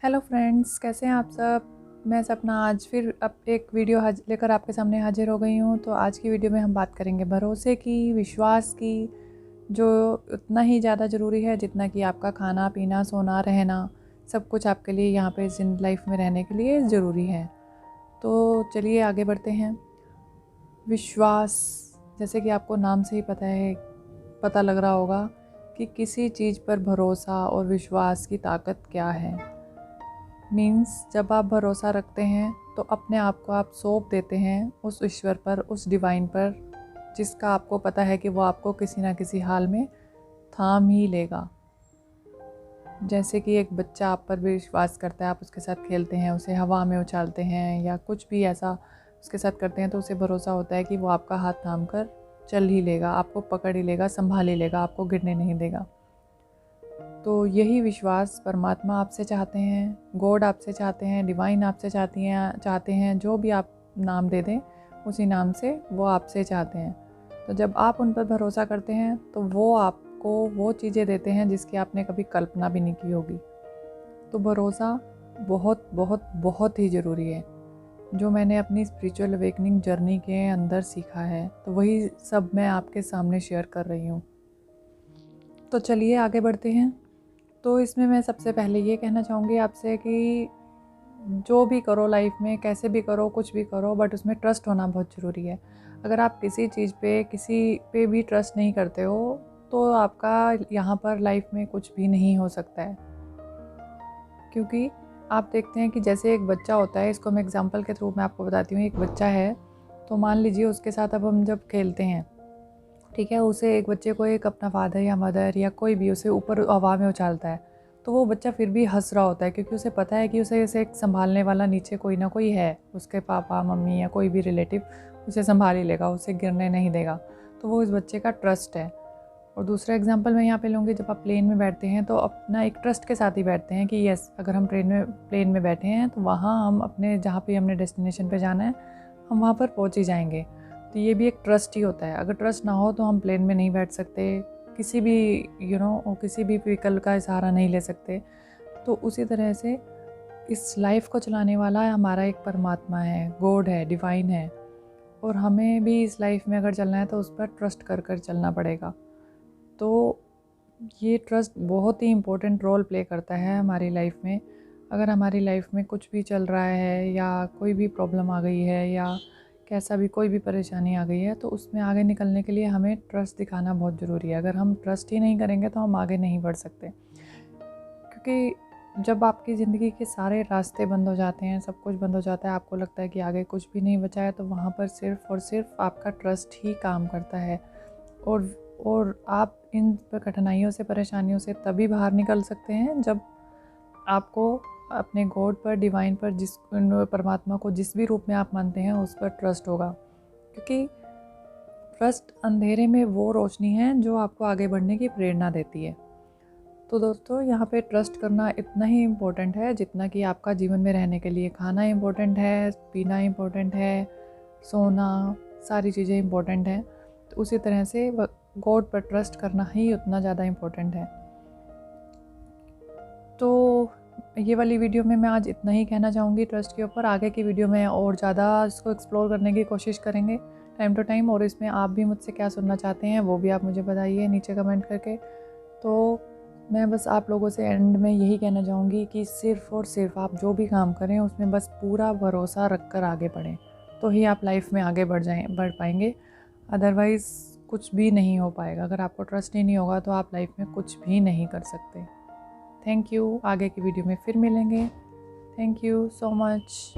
Hello friends, कैसे हैं आप सब। मैं सपना आज फिर अब एक वीडियो लेकर आपके सामने हाजिर हो गई हूँ। तो आज की वीडियो में हम बात करेंगे भरोसे की, विश्वास की, जो उतना ही ज़्यादा ज़रूरी है जितना कि आपका खाना पीना, सोना, रहना, सब कुछ आपके लिए यहाँ पे जिंदगी लाइफ में रहने के लिए ज़रूरी है। तो चलिए आगे बढ़ते हैं। विश्वास, जैसे कि आपको नाम से ही पता लग रहा होगा कि किसी चीज़ पर भरोसा और विश्वास की ताकत क्या है। मीन्स जब आप भरोसा रखते हैं तो अपने आप को आप सौंप देते हैं उस ईश्वर पर, उस डिवाइन पर, जिसका आपको पता है कि वो आपको किसी ना किसी हाल में थाम ही लेगा। जैसे कि एक बच्चा आप पर भी विश्वास करता है, आप उसके साथ खेलते हैं, उसे हवा में उछालते हैं या कुछ भी ऐसा उसके साथ करते हैं तो उसे भरोसा होता है कि वो आपका हाथ थाम कर चल ही लेगा, आपको पकड़ ही लेगा, संभाल ही लेगा, आपको गिरने नहीं देगा। तो यही विश्वास परमात्मा आपसे चाहते हैं, गॉड आपसे चाहते हैं, डिवाइन आपसे चाहते हैं, जो भी आप नाम दे दें उसी नाम से वो आपसे चाहते हैं। तो जब आप उन पर भरोसा करते हैं तो वो आपको वो चीज़ें देते हैं जिसकी आपने कभी कल्पना भी नहीं की होगी। तो भरोसा बहुत बहुत बहुत ही ज़रूरी है, जो मैंने अपनी स्पिरिचुअल अवेकनिंग जर्नी के अंदर सीखा है, तो वही सब मैं आपके सामने शेयर कर रही हूँ। तो चलिए आगे बढ़ते हैं। तो इसमें मैं सबसे पहले ये कहना चाहूँगी आपसे कि जो भी करो लाइफ में, कैसे भी करो, कुछ भी करो, बट उसमें ट्रस्ट होना बहुत ज़रूरी है। अगर आप किसी चीज़ पे, किसी पे भी ट्रस्ट नहीं करते हो तो आपका यहाँ पर लाइफ में कुछ भी नहीं हो सकता है। क्योंकि आप देखते हैं कि जैसे एक बच्चा होता है, इसको मैं एग्जांपल के थ्रू मैं आपको बताती हूँ। एक बच्चा है तो मान लीजिए उसके साथ अब हम जब खेलते हैं, ठीक है, उसे एक बच्चे को एक अपना फादर या मदर या कोई भी उसे ऊपर हवा में उछालता है तो वो बच्चा फिर भी हंस रहा होता है, क्योंकि उसे पता है कि उसे एक संभालने वाला नीचे कोई ना कोई है, उसके पापा मम्मी या कोई भी रिलेटिव उसे संभाल ही लेगा, उसे गिरने नहीं देगा। तो वो इस बच्चे का ट्रस्ट है। और दूसरा एग्जांपल मैं यहाँ पे लूँगी, जब आप प्लेन में बैठते हैं तो अपना एक ट्रस्ट के साथ ही बैठते हैं कि यस, अगर हम प्लेन में बैठे हैं तो वहाँ हम अपने जहाँ पे हमने डेस्टिनेशन पे जाना है हम वहाँ पर पहुँच ही जाएंगे। तो ये भी एक ट्रस्ट ही होता है। अगर ट्रस्ट ना हो तो हम प्लेन में नहीं बैठ सकते, किसी भी किसी भी व्हीकल का सहारा नहीं ले सकते। तो उसी तरह से इस लाइफ को चलाने वाला हमारा एक परमात्मा है, गॉड है, डिवाइन है, और हमें भी इस लाइफ में अगर चलना है तो उस पर ट्रस्ट कर कर चलना पड़ेगा। तो ये ट्रस्ट बहुत ही इम्पोर्टेंट रोल प्ले करता है हमारी लाइफ में। अगर हमारी लाइफ में कुछ भी चल रहा है या कोई भी प्रॉब्लम आ गई है या कैसा भी कोई भी परेशानी आ गई है तो उसमें आगे निकलने के लिए हमें ट्रस्ट दिखाना बहुत ज़रूरी है। अगर हम ट्रस्ट ही नहीं करेंगे तो हम आगे नहीं बढ़ सकते, क्योंकि जब आपकी ज़िंदगी के सारे रास्ते बंद हो जाते हैं, सब कुछ बंद हो जाता है, आपको लगता है कि आगे कुछ भी नहीं बचा है, तो वहाँ पर सिर्फ़ और सिर्फ आपका ट्रस्ट ही काम करता है। और आप इन कठिनाइयों से, परेशानियों से तभी बाहर निकल सकते हैं जब आपको अपने गॉड पर, डिवाइन पर, परमात्मा को जिस भी रूप में आप मानते हैं उस पर ट्रस्ट होगा। क्योंकि ट्रस्ट अंधेरे में वो रोशनी है जो आपको आगे बढ़ने की प्रेरणा देती है। तो दोस्तों, यहाँ पे ट्रस्ट करना इतना ही इम्पोर्टेंट है जितना कि आपका जीवन में रहने के लिए खाना इम्पोर्टेंट है, पीना इम्पोर्टेंट है, सोना, सारी चीज़ें इम्पोर्टेंट हैं। तो उसी तरह से गॉड पर ट्रस्ट करना ही उतना ज़्यादा इम्पोर्टेंट है। तो ये वाली वीडियो में मैं आज इतना ही कहना चाहूँगी ट्रस्ट के ऊपर। आगे की वीडियो में और ज़्यादा इसको एक्सप्लोर करने की कोशिश करेंगे टाइम टू टाइम। और इसमें आप भी मुझसे क्या सुनना चाहते हैं वो भी आप मुझे बताइए नीचे कमेंट करके। तो मैं बस आप लोगों से एंड में यही कहना चाहूँगी कि सिर्फ़ और सिर्फ आप जो भी काम करें उसमें बस पूरा भरोसा रख कर आगे बढ़ें, तो ही आप लाइफ में आगे बढ़ पाएंगे। अदरवाइज़ कुछ भी नहीं हो पाएगा। अगर आपको ट्रस्ट ही नहीं होगा तो आप लाइफ में कुछ भी नहीं कर सकते। Thank you. आगे की वीडियो में फिर मिलेंगे। Thank you so much.